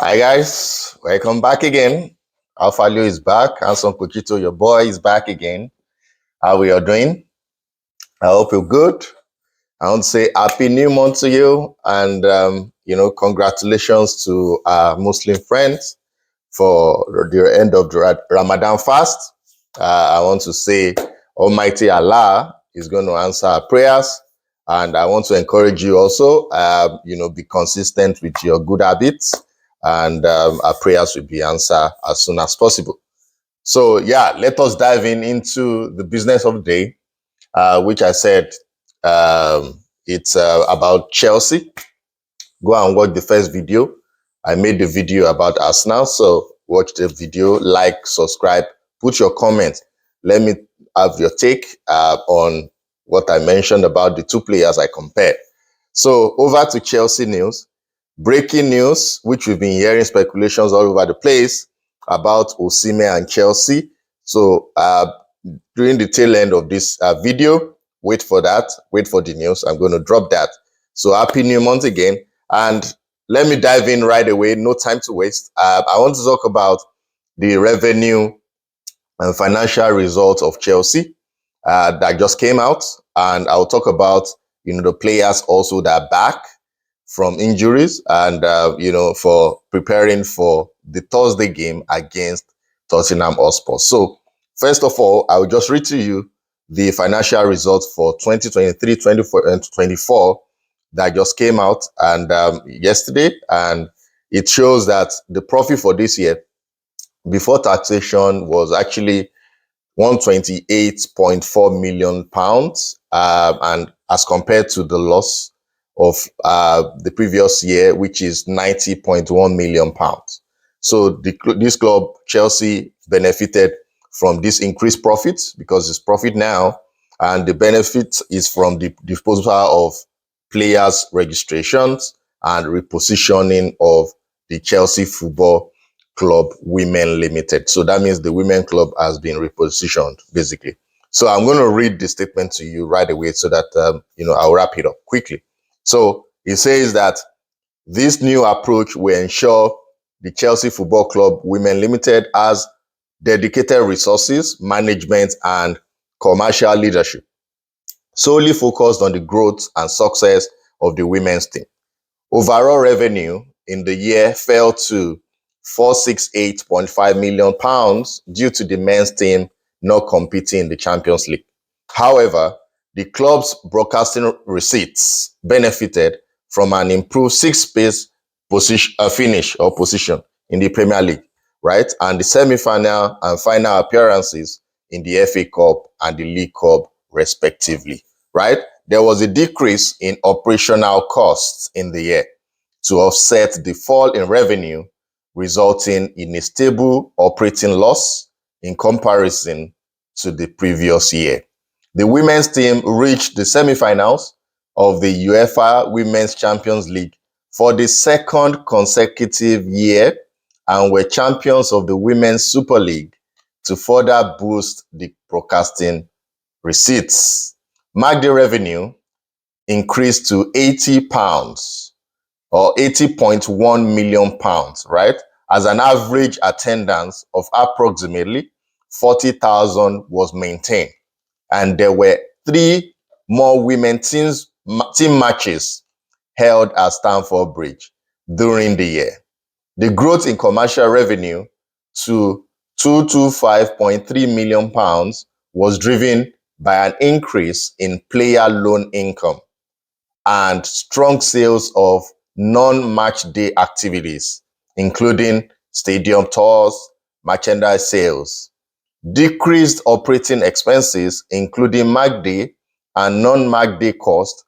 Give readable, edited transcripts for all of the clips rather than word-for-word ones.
Hi guys, welcome back again. Alphalio is back. Hanson Kuchito, your boy, is back again. How we are doing? I hope you're good. I want to say happy new month to you, and congratulations to our Muslim friends for the end of the Ramadan fast. I want to say Almighty Allah is going to answer our prayers, and I want to encourage you also, be consistent with your good habits, and our prayers will be answered as soon as possible. So, yeah, let us dive into the business of the day, which I said it's about Chelsea. Go and watch the first video. I made the video about Arsenal, so watch the video, like, subscribe, put your comments. Let me have your take on what I mentioned about the two players I compared. So over to Chelsea news. Breaking news, which we've been hearing speculations all over the place about Osimhen and Chelsea. So during the tail end of this video, wait for that, wait for the news. I'm going to drop that. So happy new month again. And let me dive in right away. No time to waste. I want to talk about the revenue and financial results of Chelsea that just came out. And I'll talk about, the players also that are back from injuries and, for preparing for the Thursday game against Tottenham Hotspur. So first of all, I will just read to you the financial results for 2023, 24, and 24 that just came out and yesterday. And it shows that the profit for this year before taxation was actually 128.4 million pounds, and as compared to the loss of the previous year, which is 90.1 million pounds. So this club, Chelsea, benefited from this increased profits because it's profit now, and the benefit is from the disposal of players' registrations and repositioning of the Chelsea Football Club Women Limited. So that means the women club has been repositioned, basically. So I'm going to read the statement to you right away so that, I'll wrap it up quickly. So it says that this new approach will ensure the Chelsea Football Club Women Limited has dedicated resources, management, and commercial leadership, solely focused on the growth and success of the women's team. Overall revenue in the year fell to 468.5 million pounds due to the men's team not competing in the Champions League. However, the club's broadcasting receipts benefited from an improved sixth-place position in the Premier League, right? And the semi-final and final appearances in the FA Cup and the League Cup, respectively, right? There was a decrease in operational costs in the year to offset the fall in revenue, resulting in a stable operating loss in comparison to the previous year. The women's team reached the semi-finals of the UEFA Women's Champions League for the second consecutive year and were champions of the Women's Super League to further boost the broadcasting receipts. Magday revenue increased to £80 or 80.1 million pounds, right? As an average attendance of approximately 40,000 was maintained. And there were 3 more women team matches held at Stamford Bridge during the year. The growth in commercial revenue to 225.3 million pounds was driven by an increase in player loan income and strong sales of non-match day activities, including stadium tours, merchandise sales. Decreased operating expenses, including match day and non-match day costs,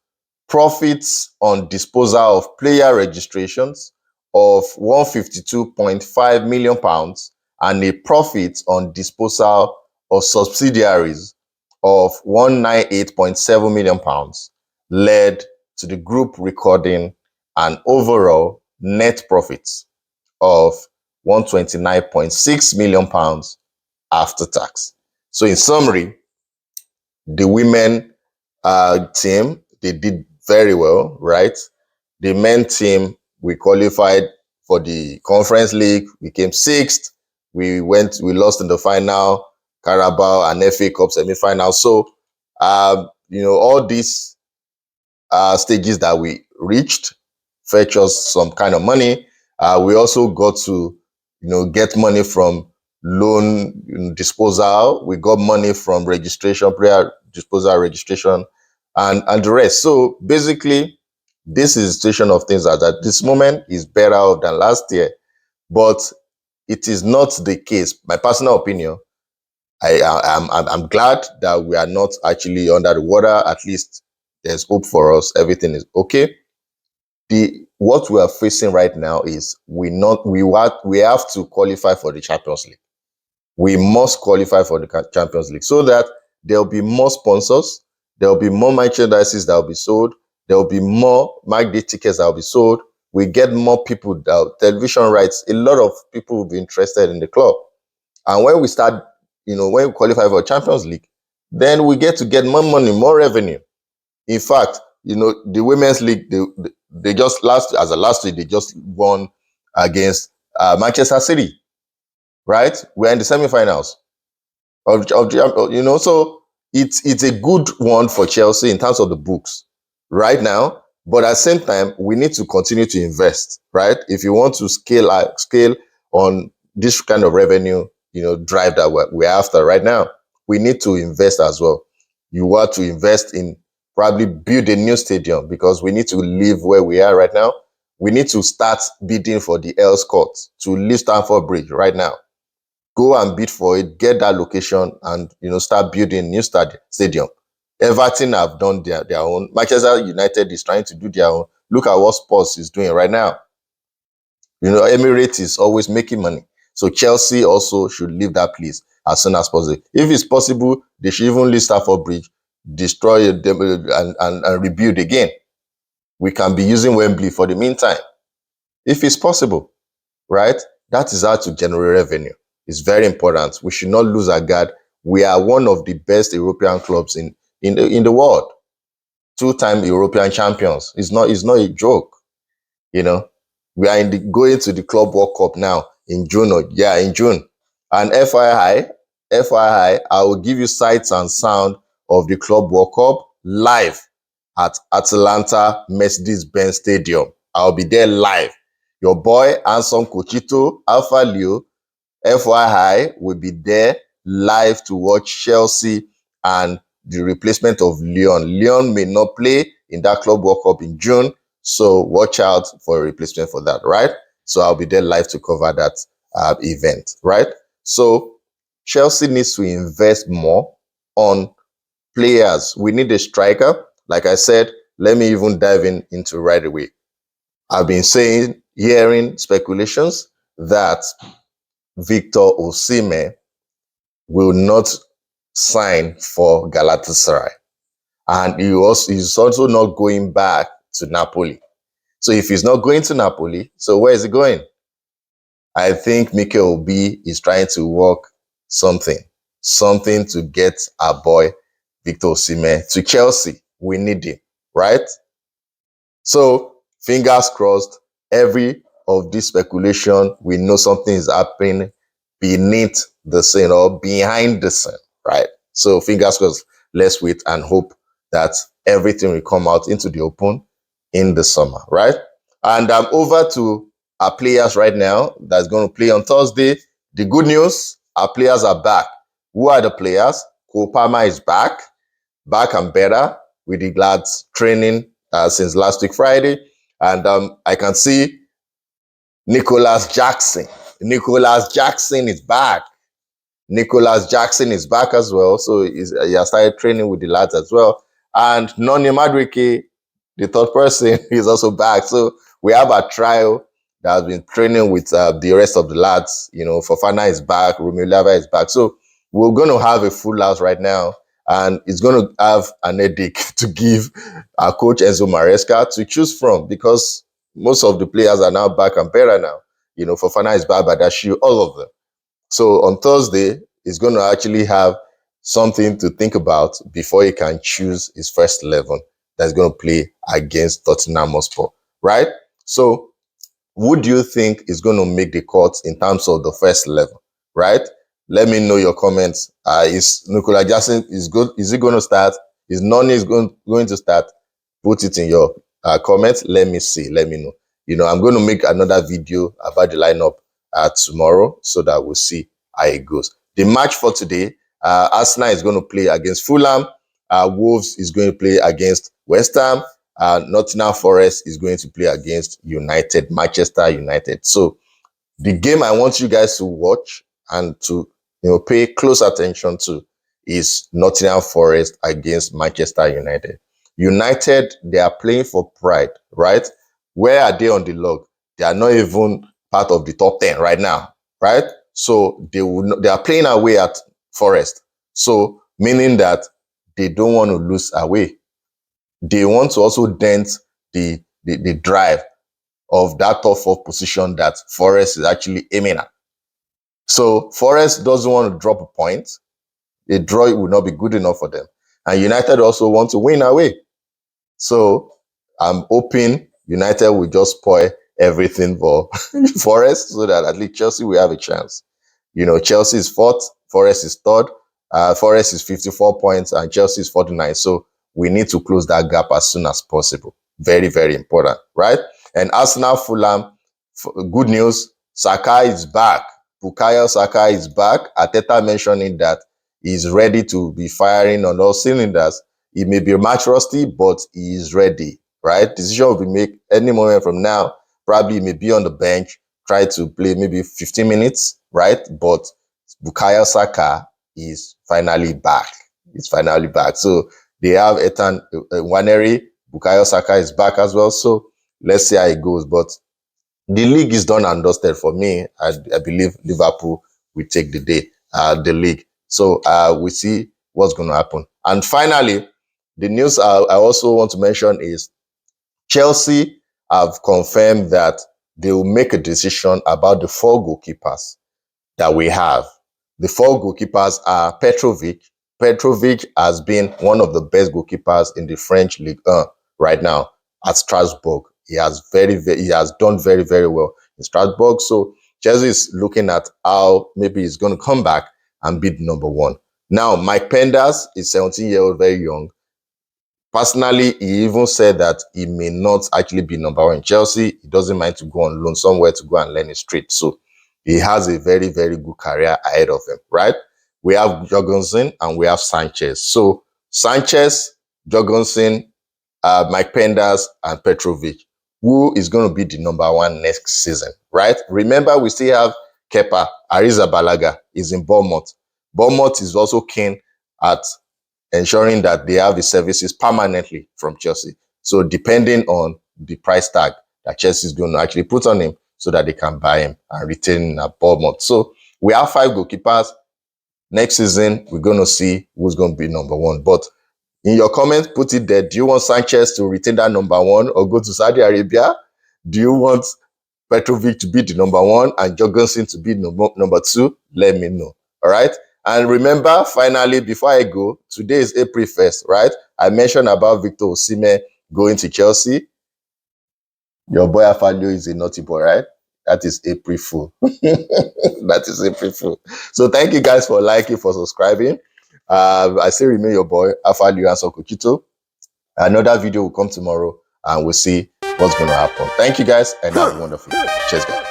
profits on disposal of player registrations of 152.5 million pounds, and a profit on disposal of subsidiaries of 198.7 million pounds, led to the group recording an overall net profit of 129.6 million pounds after tax. So in summary, the women team, they did very well, right? The men team, we qualified for the Conference League. We came sixth. We lost in the final, Carabao and FA Cup semi-final. So, all these stages that we reached fetch us some kind of money. We also got to, get money from loan disposal. We got money from registration, player disposal, registration, and the rest. So basically, this is a situation of things that at this moment is better off than last year, but it is not the case. My personal opinion, I'm glad that we are not actually under the water. At least there's hope for us. Everything is okay. What we are facing right now is we have to qualify for the Champions League. We must qualify for the Champions League so that there'll be more sponsors, there'll be more merchandises that will be sold, there'll be more match day tickets that will be sold. We get more people, television rights. A lot of people will be interested in the club. And when we start, when we qualify for Champions League, then we get to get more money, more revenue. In fact, the Women's League, they just last week, they just won against Manchester City, right? We're in the semifinals so it's a good one for Chelsea in terms of the books right now. But at the same time, we need to continue to invest, right? If you want to scale on this kind of revenue, drive that we're after right now, we need to invest as well. You want to invest in probably build a new stadium because we need to live where we are right now. We need to start bidding for the Earls Court to leave Stamford Bridge right now. Go and bid for it, get that location, and start building new stadium. Everton have done their own. Manchester United is trying to do their own. Look at what Spurs is doing right now. Emirates is always making money. So Chelsea also should leave that place as soon as possible. If it's possible, they should even leave Stamford Bridge, destroy it, and rebuild again. We can be using Wembley for the meantime, if it's possible, right? That is how to generate revenue. It's very important. We should not lose our guard. We are one of the best European clubs in the world. 2-time European champions. It's not a joke. We are going to the Club World Cup now in June. In June. And FYI, I will give you sights and sound of the Club World Cup live at Atlanta Mercedes-Benz Stadium. I'll be there live. Your boy, Anson Cochito, Alpha Leo, FYI, will be there live to watch Chelsea and the replacement of Lyon. Lyon may not play in that Club World Cup in June, so watch out for a replacement for that, right? So I'll be there live to cover that event, right? So Chelsea needs to invest more on players. We need a striker. Like I said, let me even dive into right away. I've been hearing speculations that Victor Osimhen will not sign for Galatasaray. And he's also not going back to Napoli. So if he's not going to Napoli, so where is he going? I think Mikel Obi is trying to work something to get our boy Victor Osimhen to Chelsea. We need him, right? So fingers crossed, every of this speculation, we know something is happening beneath the scene or behind the scene, right? So fingers crossed, let's wait and hope that everything will come out into the open in the summer, right? And I'm over to our players right now that's going to play on Thursday. The good news, our players are back. Who are the players? Cole Palmer is back and better with the lads training since last week Friday. And I can see Nicholas Jackson. Nicholas Jackson is back. Nicholas Jackson is back as well. So he has started training with the lads as well. And Noni Madwike, the third person, is also back. So we have a trio that has been training with the rest of the lads. Fofana is back, Romeo Lava is back. So we're going to have a full house right now. And it's going to have an headache to give our coach Enzo Maresca to choose from because most of the players are now back and better now. Fofana is back, Badashi, all of them. So on Thursday, he's going to actually have something to think about before he can choose his first 11 that's going to play against Tottenham Hotspur, right? So who do you think is going to make the cut in terms of the first 11, right? Let me know your comments. Is Nicola Jackson is good? Is he going to start? Is Noni is going to start? Put it in your comments. Let me see. Let me know. You know, I'm going to make another video about the lineup tomorrow so that we'll see how it goes. The match for today, Arsenal is going to play against Fulham. Wolves is going to play against West Ham. Nottingham Forest is going to play against Manchester United. So the game I want you guys to watch and to pay close attention to is Nottingham Forest against Manchester United. United, they are playing for pride, right? Where are they on the log? They are not even part of the top 10 right now, right? So they are playing away at Forest. So meaning that they don't want to lose away. They want to also dent the drive of that top 4 position that Forest is actually aiming at. So Forest doesn't want to drop a point. A draw will not be good enough for them. And United also want to win away. So I'm hoping United will just spoil everything for Forest so that at least Chelsea will have a chance. You know, Chelsea is 4th, Forest is 3rd. Forest is 54 points and Chelsea is 49. So we need to close that gap as soon as possible. Very, very important, right? And Arsenal, Fulham, good news, Saka is back. Bukayo Saka is back. Arteta mentioning that he's ready to be firing on all cylinders. He may be match rusty, but he is ready, right? Decision will be made any moment from now. Probably he may be on the bench, try to play maybe 15 minutes, right? But Bukayo Saka is finally back. He's finally back. So they have Ethan Nwaneri. Bukayo Saka is back as well. So let's see how it goes. But the league is done and dusted for me. I believe Liverpool will take the league. So we see what's going to happen. And finally, the news I also want to mention is Chelsea have confirmed that they will make a decision about the 4 goalkeepers that we have. The 4 goalkeepers are Petrovic. Petrovic has been one of the best goalkeepers in the French League right now at Strasbourg. He has done very, very well in Strasbourg. So Chelsea is looking at how maybe he's going to come back and be number 1. Now, Mike Penders is 17-year-old, very young. Personally, he even said that he may not actually be number 1 in Chelsea. He doesn't mind to go on loan somewhere to go and learn his trade. So he has a very, very good career ahead of him, right? We have Jorgensen and we have Sanchez. So Sanchez, Jorgensen, Mike Penders, and Petrovic. Who is going to be the number 1 next season, right? Remember, we still have Kepa Arrizabalaga is in Bournemouth. Bournemouth is also keen at ensuring that they have his services permanently from Chelsea. So depending on the price tag that Chelsea is going to actually put on him so that they can buy him and retain him at Bournemouth. So we have 5 goalkeepers. Next season, we're going to see who's going to be number 1. But in your comments, put it there. Do you want Sanchez to retain that number 1 or go to Saudi Arabia? Do you want Petrovic to be the number 1 and Jorgensen to be number 2? Let me know. All right. And remember, finally, before I go, today is April 1st, right? I mentioned about Victor Osimhen going to Chelsea. Your boy Afalio is a naughty boy, right? That is April Fool. That is April Fool. So thank you guys for liking, for subscribing. I still remain your boy, Afalio and Sokokito. Another video will come tomorrow and we'll see what's going to happen. Thank you guys and have a wonderful day. Cheers, guys.